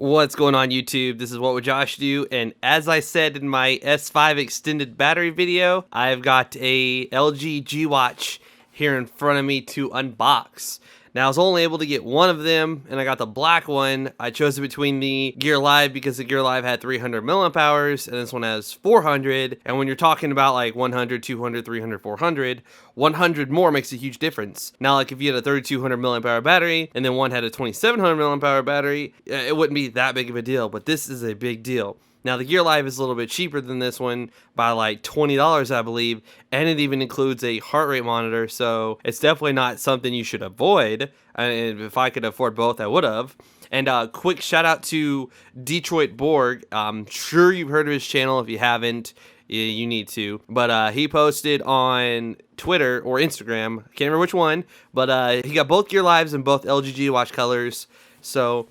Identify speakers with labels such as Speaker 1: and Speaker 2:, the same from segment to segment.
Speaker 1: What's going on YouTube? This is What Would Josh Do? And as I said in my S5 extended battery video, I've got a LG G Watch here in front of me to unbox. Now I was only able to get one of them and I got the black one. I chose it between the Gear Live because the Gear Live had 300 milliamp hours and this one has 400. And when you're talking about like 100, 200, 300, 400, 100 more makes a huge difference. Now like if you had a 3200 milliamp hour battery and then one had a 2700 milliamp hour battery, it wouldn't be that big of a deal, but this is a big deal. Now, the Gear Live is a little bit cheaper than this one by like $20, I believe, and it even includes a heart rate monitor, so it's definitely not something you should avoid. And if I could afford both, I would have. And quick shout out to Detroit Borg. I'm sure you've heard of his channel. If you haven't, you need to. But he posted on Twitter or Instagram, I can't remember which one, but he got both Gear Lives and both LG G Watch colors. So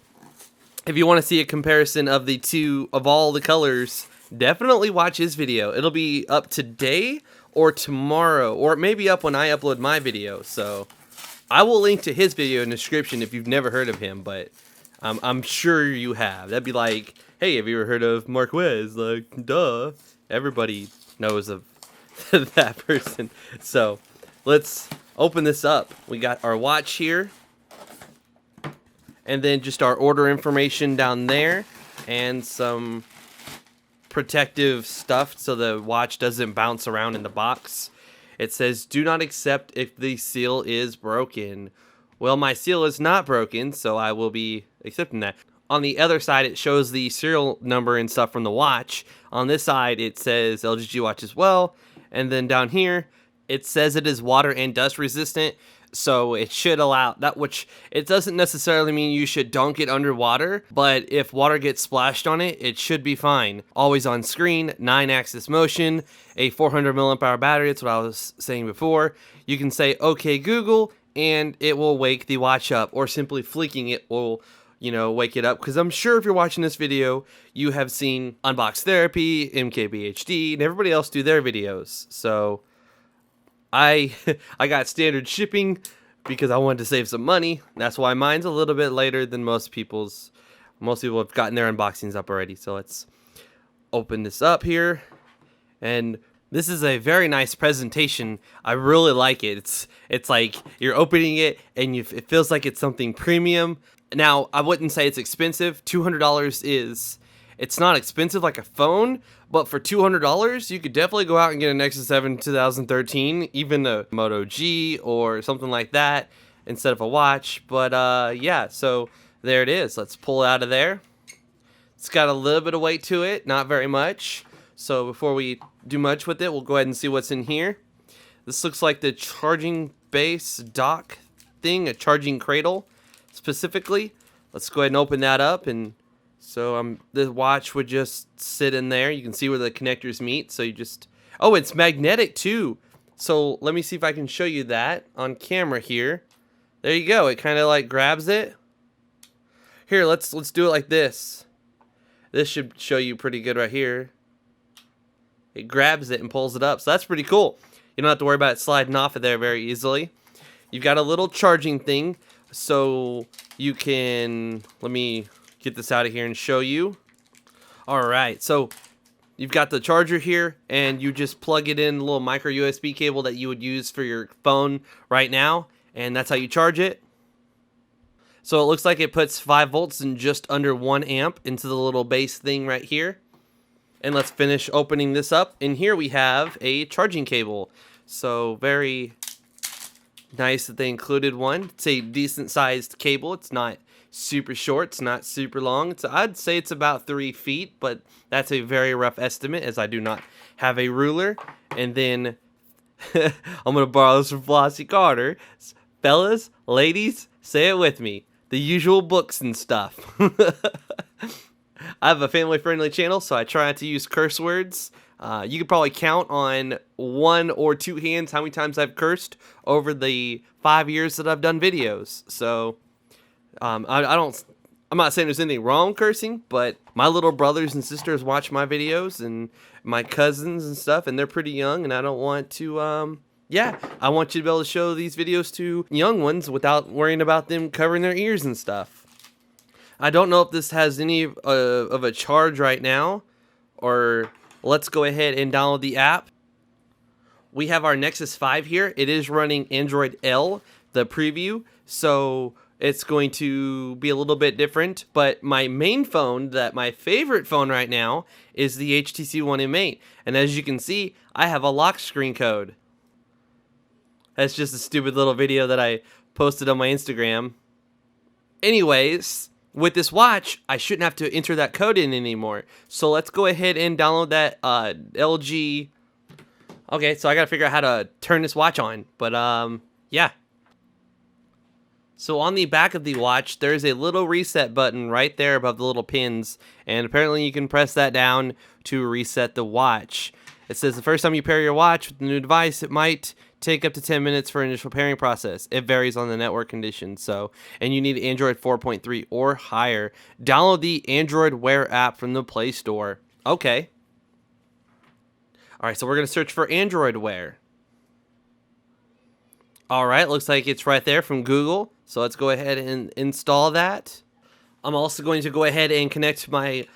Speaker 1: if you want to see a comparison of the two, of all the colors, definitely watch his video. It'll be up today or tomorrow, or it may be up when I upload my video. So I will link to his video in the description if you've never heard of him, but I'm sure you have. That'd be like, hey, have you ever heard of Marquez? Like, duh. Everybody knows of that person. So let's open this up. We got our watch here. And then just our order information down there and some protective stuff so the watch doesn't bounce around in the box. It says, do not accept if the seal is broken. Well, my seal is not broken, so I will be accepting that. On the other side, it shows the serial number and stuff from the watch. On this side, it says LG G Watch as well. And then down here, it says it is water and dust resistant. So it should allow that, which it doesn't necessarily mean you should dunk it underwater, but if water gets splashed on it, it should be fine. Always on screen, 9-axis motion, a 400 milliamp hour battery. That's what I was saying before. You can say, okay, Google, and it will wake the watch up, or simply flicking it will, wake it up. Because I'm sure if you're watching this video, you have seen Unbox Therapy, MKBHD, and everybody else do their videos. So I got standard shipping because I wanted to save some money. That's why mine's a little bit later than most people's. Most people have gotten their unboxings up already. So let's open this up here. And this is a very nice presentation. I really like it. It's like you're opening it and it feels like it's something premium. Now, I wouldn't say it's expensive. $200 is... It's not expensive like a phone, but for $200, you could definitely go out and get a Nexus 7 2013, even a Moto G or something like that instead of a watch. But yeah, so there it is. Let's pull it out of there. It's got a little bit of weight to it, not very much. So before we do much with it, we'll go ahead and see what's in here. This looks like the charging base dock thing, a charging cradle specifically. Let's go ahead and open that up, and so the watch would just sit in there. You can see where the connectors meet. So you just... Oh, it's magnetic too. So let me see if I can show you that on camera here. There you go. It kind of like grabs it. Here, let's do it like this. This should show you pretty good right here. It grabs it and pulls it up. So that's pretty cool. You don't have to worry about it sliding off of there very easily. You've got a little charging thing. So you can... Let me get this out of here and show you. All right, so you've got the charger here, and you just plug it in a little micro USB cable that you would use for your phone right now, and that's how you charge it. So it looks like it puts 5 volts and just under 1 amp into the little base thing right here. And let's finish opening this up. And here we have a charging cable. So very nice that they included one. It's a decent sized cable. It's not super short, it's not super long. I'd say it's about 3 feet, but that's a very rough estimate as I do not have a ruler. And then I'm gonna borrow this from Flossie Carter. Fellas, ladies, say it with me. The usual books and stuff. I have a family-friendly channel, so I try not to use curse words. You could probably count on 1 or 2 hands how many times I've cursed over the 5 years that I've done videos. So I'm not saying there's anything wrong cursing, but my little brothers and sisters watch my videos, and my cousins and stuff, and they're pretty young, and I don't want to, yeah, I want you to be able to show these videos to young ones without worrying about them covering their ears and stuff. I don't know if this has any of a charge right now, or let's go ahead and download the app. We have our Nexus 5 here. It is running Android L, the preview, so it's going to be a little bit different. But my main phone, my favorite phone right now, is the HTC One M8. And as you can see, I have a lock screen code. That's just a stupid little video that I posted on my Instagram. Anyways, with this watch, I shouldn't have to enter that code in anymore. So let's go ahead and download that LG. Okay, so I gotta figure out how to turn this watch on, but yeah. So on the back of the watch, there's a little reset button right there above the little pins, and apparently you can press that down to reset the watch. It says the first time you pair your watch with the new device, it might take up to 10 minutes for initial pairing process. It varies on the network conditions, and you need Android 4.3 or higher. Download the Android Wear app from the Play Store. Okay. All right, so we're going to search for Android Wear. All right, looks like it's right there from Google. So let's go ahead and install that. I'm also going to go ahead and connect my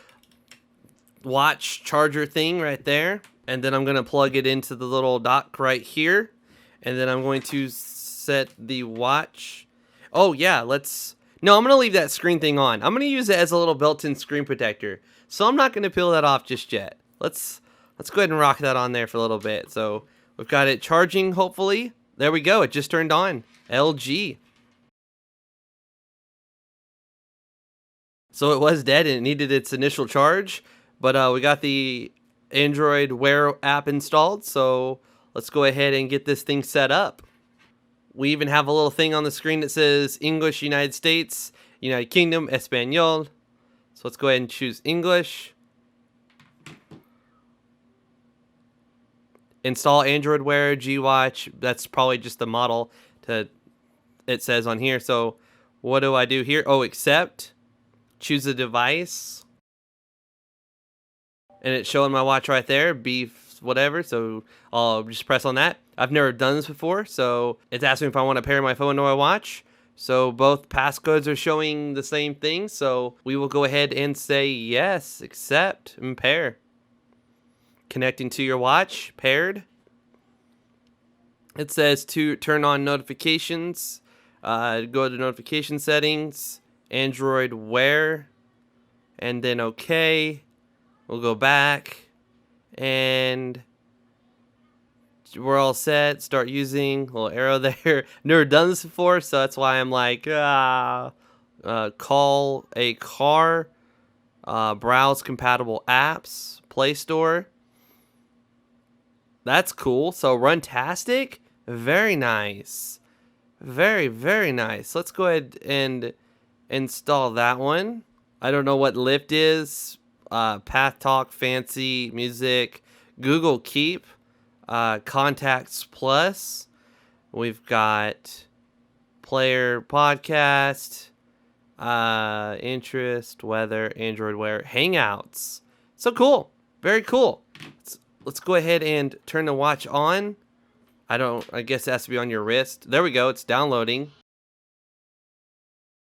Speaker 1: watch charger thing right there. And then I'm going to plug it into the little dock right here. And then I'm going to set the watch. Oh, yeah, no, I'm going to leave that screen thing on. I'm going to use it as a little built-in screen protector. So I'm not going to peel that off just yet. Let's go ahead and rock that on there for a little bit. So we've got it charging, hopefully. There we go. It just turned on. LG. So it was dead and it needed its initial charge. But we got the Android Wear app installed. So let's go ahead and get this thing set up. We even have a little thing on the screen that says English, United States, United Kingdom, Espanol. So let's go ahead and choose English. Install Android Wear G-Watch. That's probably just the model it says on here. So what do I do here? Oh, accept. Choose a device. And it's showing my watch right there. Beef whatever. So I'll just press on that. I've never done this before. So it's asking if I want to pair my phone to my watch. So both passcodes are showing the same thing. So we will go ahead and say yes, accept, and pair. Connecting to your watch, paired. It says to turn on notifications. Go to notification settings, Android Wear, and then OK. We'll go back, and we're all set. Start using. Little arrow there. Never done this before, so that's why I'm like, call a car, browse compatible apps, Play Store. That's cool. So Runtastic, very nice. Very, very nice. Let's go ahead and install that one. I don't know what Lyft is. Path Talk, Fancy, Music, Google Keep, Contacts Plus. We've got Player Podcast, Interest, Weather, Android Wear, Hangouts. So cool. Very cool. Let's go ahead and turn the watch on. I guess it has to be on your wrist. There we go. It's downloading.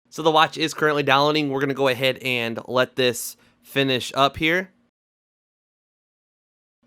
Speaker 1: So the watch is currently downloading. We're going to go ahead and let this finish up here.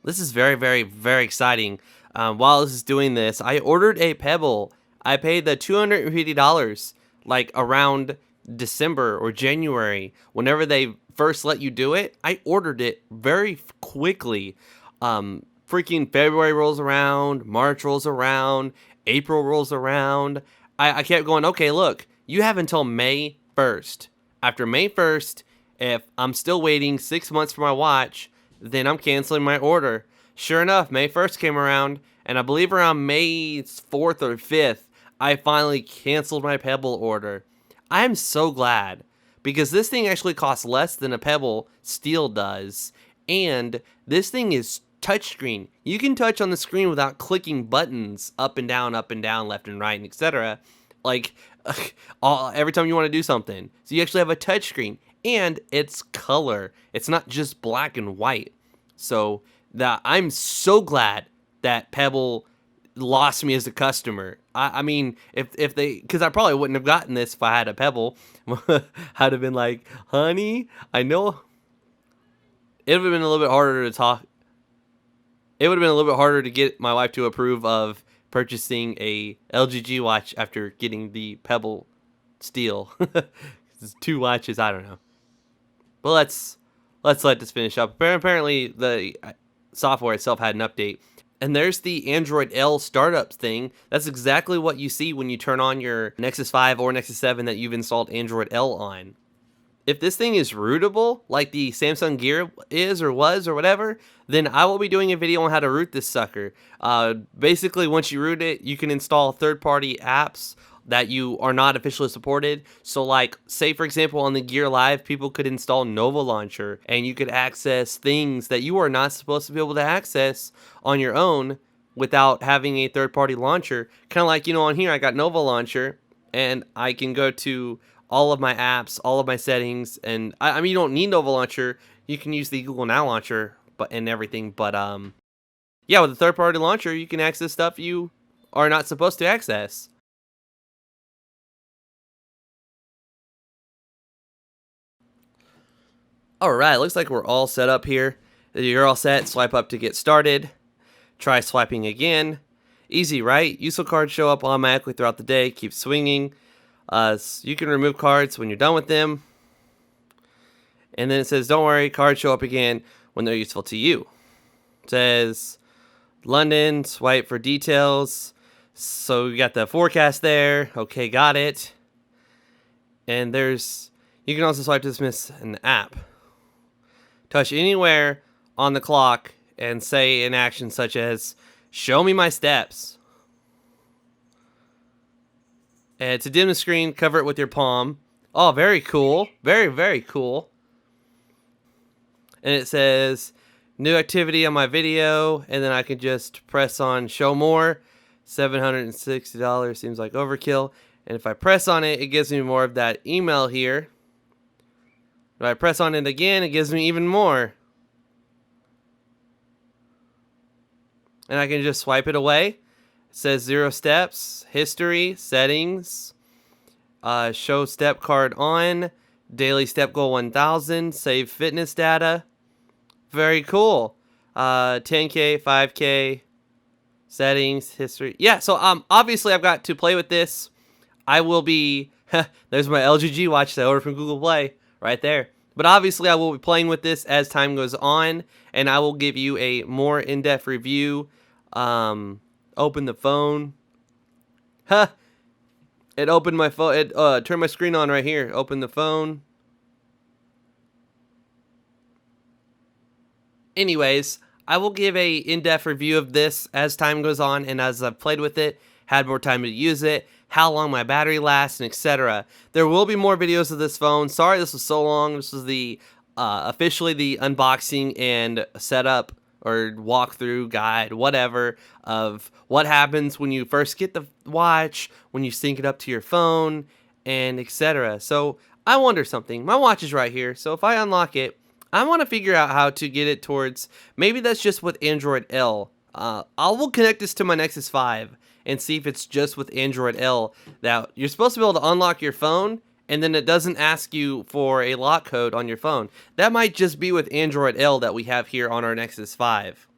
Speaker 1: This is very, very, very exciting. While this is doing this, I ordered a Pebble. I paid the $250 like around December or January. Whenever they first let you do it, I ordered it very quickly. Freaking February rolls around, March rolls around, April rolls around. I kept going, okay, look, you have until May 1st. After May 1st, if I'm still waiting 6 months for my watch, then I'm canceling my order. Sure enough, May 1st came around, and I believe around May 4th or 5th, I finally canceled my Pebble order. I am so glad, because this thing actually costs less than a Pebble Steel does, and this thing is touchscreen. You can touch on the screen without clicking buttons up and down, left and right, etc. Like every time you want to do something. So you actually have a touchscreen, and it's color. It's not just black and white. So I'm so glad that Pebble lost me as a customer. I mean, if they, because I probably wouldn't have gotten this if I had a Pebble. I'd have been like, honey, I know. It would have been a little bit harder to talk. It would have been a little bit harder to get my wife to approve of purchasing a LGG watch after getting the Pebble Steel. It's 2 watches, I don't know. But let's let this finish up. Apparently, the software itself had an update. And there's the Android L startup thing. That's exactly what you see when you turn on your Nexus 5 or Nexus 7 that you've installed Android L on. If this thing is rootable, like the Samsung Gear is or was or whatever, then I will be doing a video on how to root this sucker. Basically, once you root it, you can install third-party apps that you are not officially supported. So like, say for example on the Gear Live, people could install Nova Launcher and you could access things that you are not supposed to be able to access on your own without having a third-party launcher. Kind of like, you know, on here I got Nova Launcher and I can go to all of my apps, all of my settings, and I mean, you don't need Nova Launcher. You can use the Google Now Launcher and everything, but yeah, with a third-party launcher, you can access stuff you are not supposed to access. Alright, looks like we're all set up here. You're all set. Swipe up to get started. Try swiping again. Easy, right? Useful cards show up automatically throughout the day. Keep swinging. So you can remove cards when you're done with them. And then it says, don't worry, cards show up again when they're useful to you. It says, London, swipe for details. So we got the forecast there. Okay, got it. And you can also swipe to dismiss an app. Touch anywhere on the clock and say an action such as, show me my steps. And to dim the screen, cover it with your palm. Oh, very cool. Very, very cool. And it says, new activity on my video. And then I can just press on show more. $760 seems like overkill. And if I press on it, it gives me more of that email here. If I press on it again, it gives me even more. And I can just swipe it away. It says 0 steps, history, settings, show step card on, daily step goal 1000, save fitness data. Very cool. 10K, 5K, settings, history. Yeah, so obviously I've got to play with this. I will be, there's my LGG watch that I ordered from Google Play. Right there. But obviously I will be playing with this as time goes on, and I will give you a more in-depth review. Open the phone. Huh. It opened my phone. It turned my screen on right here. Open the phone. Anyways, I will give a in-depth review of this as time goes on and as I've played with it, had more time to use it, how long my battery lasts, and etc. There will be more videos of this phone. Sorry this was so long. This was the officially the unboxing and setup or walkthrough guide, whatever, of what happens when you first get the watch, when you sync it up to your phone, and etc. So I wonder something. My watch is right here, so if I unlock it, I want to figure out how to get it towards, maybe that's just with Android L. I will connect this to my Nexus 5 and see if it's just with Android L that you're supposed to be able to unlock your phone and then it doesn't ask you for a lock code on your phone. That might just be with Android L that we have here on our Nexus 5.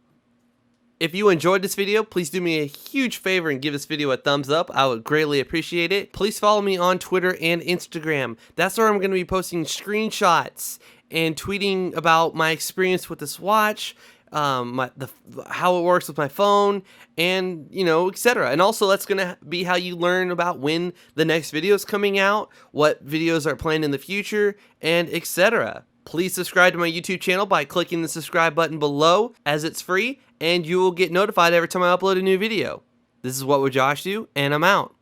Speaker 1: If you enjoyed this video, please do me a huge favor and give this video a thumbs up. I would greatly appreciate it. Please follow me on Twitter and Instagram. That's where I'm going to be posting screenshots and tweeting about my experience with this watch, how it works with my phone, and etc. And also that's gonna be how you learn about when the next video is coming out, what videos are planned in the future, and etc. Please subscribe to my YouTube channel by clicking the subscribe button below, as it's free and you will get notified every time I upload a new video. This is What Would Josh Do, and I'm out.